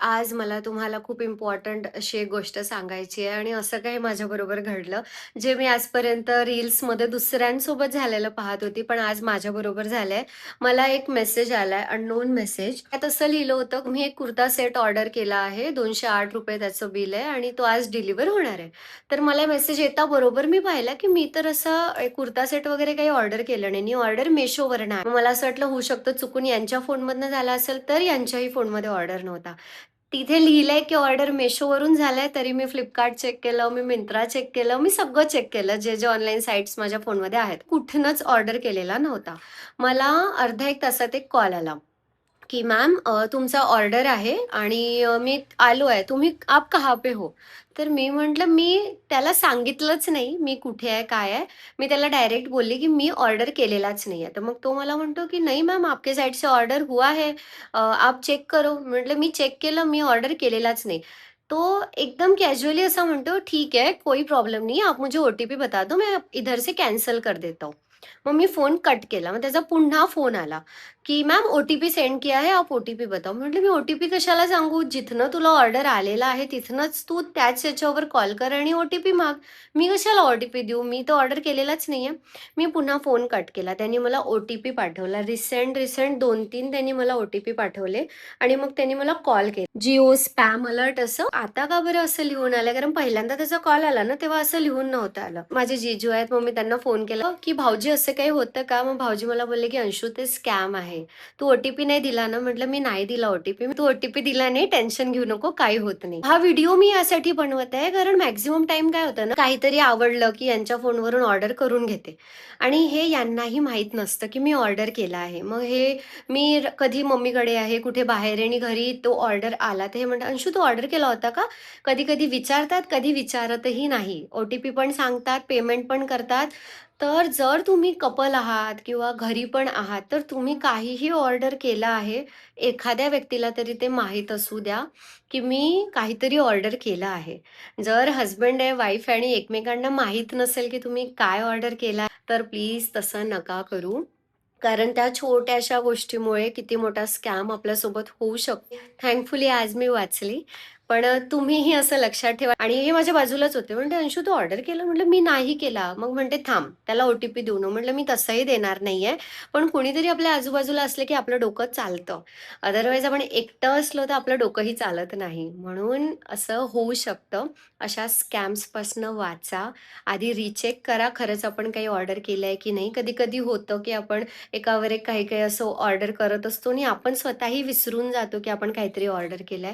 आज मला तुम्हाला खूप इम्पॉर्टंट अशी एक गोष्ट सांगायची आहे आणि असं काही माझ्याबरोबर घडलं, जे मी आजपर्यंत रील्समध्ये दुसऱ्यांसोबत झालेलं पाहत होती, पण आज माझ्याबरोबर झालंय. मला एक मेसेज आलाय, अननोन मेसेज. त्यात असं लिहिलं होतं, मी एक कुर्ता सेट ऑर्डर केला आहे. ₹208 त्याचं बिल आहे आणि तो आज डिलिव्हर होणार आहे. तर मला मेसेज येताबरोबर मी पाहिला, की मी तर असं कुर्ता सेट वगैरे काही ऑर्डर केलं नाही. ही ऑर्डर Meeshoवरनं आहे. मग मला असं वाटलं, होऊ शकतं चुकून यांच्या फोनमधनं झाला असेल, तर यांच्याही फोनमध्ये ऑर्डर नव्हता. तिथे लिहिलंय की ऑर्डर Meeshoवरून झालाय, तरी मी Flipkart चेक केलं, मी Myntra चेक केलं, मी सगळं चेक केलं, जे ऑनलाईन साइट्स माझ्या फोनमध्ये आहेत. कुठूनच ऑर्डर केलेला नव्हता. मला अर्ध्या 1 तासात एक कॉल आला. की मॅम तुमचा ऑर्डर आहे आणि मी आलो आहे. तुम्ही आप कहाँ पे हो? तर मी म्हटलं मी त्याला सांगितलंच नाही, मी कुठे आहे, काय आहे. मी त्याला डायरेक्ट बोलली की मी ऑर्डर केलेलाच नाही आहे. तर मग तो मला म्हणतो की "नहीं मैम आपके साइड से ऑर्डर हुआ है, आप चेक करो." म्हटलं मी चेक केलं, मी ऑर्डर केलेलाच नाही. तो एकदम कॅज्युअली असा म्हणतो, "ठीक है, कोई प्रॉब्लम नहीं है, आप मुझे ओटीपी बता दो, मैं इधर से कॅन्सल कर देता हूँ." मग मी फोन कट केला. मग त्याचा पुन्हा फोन आला. की "मॅम ओ-टी-पी सेंड किया है, आप ओ-टी-पी बताओ." म्हटलं, "मी ओ-टी-पी कशाला सांगू? जिथनं तुला ऑर्डर आलेला आहे, तिथनंच तू त्याच याच्यावर कॉल कर आणि ओ-टी-पी माग. मी कशाला ओ-टी-पी देऊ? मी तर ऑर्डर केलेलाच नाहीये." मी पुन्हा फोन कट केला. त्यांनी मला ओ-टी-पी पाठवला. रिसेंट 2-3 त्यांनी मला ओ-टी-पी पाठवले आणि मग त्यांनी मला कॉल केला. जिओ स्पॅम अलर्ट असं. आता का बरं असं लिहून आलंय? कारण पहिल्यांदा त्याचा कॉल आला ना, तेव्हा असं लिहून नव्हतं आलं. माझे जीजू आहेत, मग मी त्यांना फोन केला, की "भाऊजी असं काही होतं का?" मग भाऊजी मला बोलले, की "अंशू ते स्कॅम आहे. तू ओ नाही दिला ना?" म्हटलं, "मी नाही दिला ओ-टी-पी. तू ओ दिला नाही, टेन्शन घेऊ नको, काही होत नाही." हा व्हिडिओ मी यासाठी बनवत आहे, कारण मॅक्सिमम टाईम काय होतं ना, काहीतरी आवडलं, की यांच्या फोनवरून ऑर्डर करून घेते आणि हे यांनाही माहीत नसतं, की मी ऑर्डर केला आहे. मग हे मी कधी मम्मीकडे आहे, कुठे बाहेर आहे आणि घरी तो ऑर्डर आला, तर हे म्हणतात, "अंशू तू ऑर्डर केला होता का?" कधी-कधी विचारतात, कधी विचारतही नाही. ओ-टी-पी पण सांगतात, पेमेंट पण करतात. तर जर तुम्ही कपल आहात किंवा घरी पण आहात, तर तुम्ही काहीही ऑर्डर केलं आहे, एखाद्या व्यक्तीला तरी ते माहीत असू द्या, की मी काहीतरी ऑर्डर केलं आहे. जर हसबंड आहे, वाईफ आहे आणि एकमेकांना माहीत नसेल, की तुम्ही काय ऑर्डर केला, तर प्लीज तसं नका करू. कारण त्या छोट्याशा गोष्टीमुळे किती मोठा स्कॅम आपल्यासोबत होऊ शकतो. थँकफुली आज मी वाचली. पण तुम्हीही असं लक्षात ठेवा आणि हे माझ्या बाजूलाच होते. म्हणते, "अंशू तू ऑर्डर केलं?" म्हटलं, "मी नाही केला." मग म्हणते, "थांब, त्याला ओ-टी-पी देऊ नको." म्हटलं, "मी तसंही देणार नाहीये. पण कुणीतरी आपल्या आजूबाजूला असलं की आपलं डोकं चालतं. अदरवाईज आपण एकटं असलो तर आपलं डोकंही चालत नाही. म्हणून असं होऊ शकतं. अशा स्कॅम्सपासनं वाचा. आधी रिचेक करा खरंच आपण काही ऑर्डर केलंय की नाही. कधी-कधी होतं की आपण एकावर एक काही-काही असं ऑर्डर करत असतो आणि आपण स्वतःही विसरून जातो की आपण काहीतरी ऑर्डर केलंय.